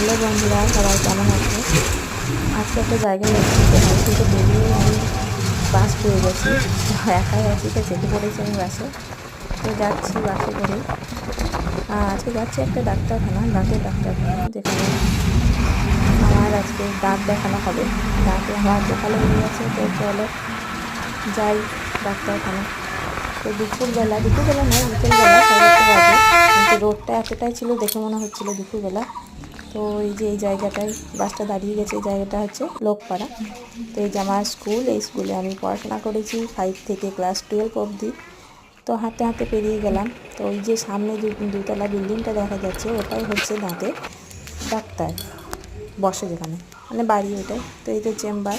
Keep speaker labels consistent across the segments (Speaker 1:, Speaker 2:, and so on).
Speaker 1: Hello বন্ধুরা, সবাই কেমন আছে? আজকে একটা জায়গায় এসেছি, তো বাড়ি থেকে বেরিয়ে আমি বাস পেয়ে গেছি। তো একাই আছি, তো চেপে পড়েছি আমি বাসে। তো যাচ্ছি বাসে করে। আজকে যাচ্ছি একটা ডাক্তারখানা, দাঁতের ডাক্তারখানা, যেখানে আমার আজকে দাঁত দেখানো হবে। দাঁতে আমার গোপালে হয়ে গেছে, তো চলো যাই ডাক্তারখানা। তো দুপুরবেলা নয়, বিকেলবেলা 4:30 বাজে, কিন্তু রোডটা এতটাই ছিল দেখে মনে হচ্ছিল দুপুরবেলা। তো এই যে এই জায়গাটায় বাসটা দাঁড়িয়ে গেছে, এই জায়গাটা হচ্ছে লোকপাড়া। তো এই যে আমার স্কুল, এই স্কুলে আমি পড়াশোনা করেছি 5 থেকে ক্লাস 12 অবধি। তো হাঁটতে হাঁটতে পেরিয়ে গেলাম। তো ওই যে সামনে দুতলা বিল্ডিংটা দেখা যাচ্ছে, ওটাই হচ্ছে দাঁতের ডাক্তার বসে যেখানে, মানে বাড়ি ওটাই। তো এই যে চেম্বার।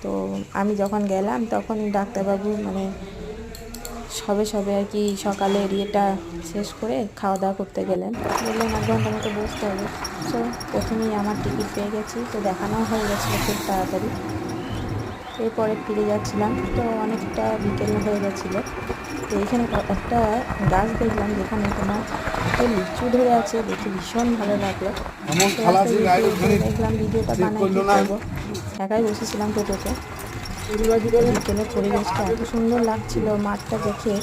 Speaker 1: তো আমি যখন গেলাম তখন ডাক্তারবাবু মানে সবে আর কি সকালের ইয়েটা শেষ করে খাওয়া দাওয়া করতে গেলেন। বললেন 1 ঘন্টা মতো বসতে হবে। সো প্রথমেই আমার টিকিট পেয়ে গেছি, তো দেখানোও হয়ে গেছিলো খুব তাড়াতাড়ি। এরপরে ফিরে যাচ্ছিলাম, তো অনেকটা বিকেল হয়ে গেছিলো। তো এইখানে একটা গাছ দেখলাম যেখানে তোমার একটা লিচু ধরে আছে, দেখে ভীষণ ভালো লাগলো। তো একটা দেখলাম, ভিডিওটা বানাই কী করবো, একাই বসেছিলাম টোটোতে। বিকেলের পরিবেশটা এত সুন্দর লাগছিল মাঠটা দেখে,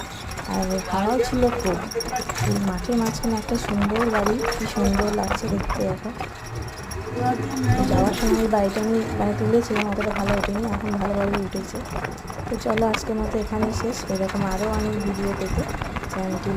Speaker 1: আর হাওয়াও ছিল খুব। এই মাঠের মাঝখানে একটা সুন্দর বাড়ি, কি সুন্দর লাগছে দেখতে। এখন যাওয়ার সময় এই বাড়িটা আমি মানে তুলেছিলাম, অতটা ভালো ওঠেনি, এখন ভালোভাবে উঠেছে। তো চলো আজকের মতো এখানেই শেষ। এরকম আরও অনেক ভিডিও পেতে চ্যানেলটি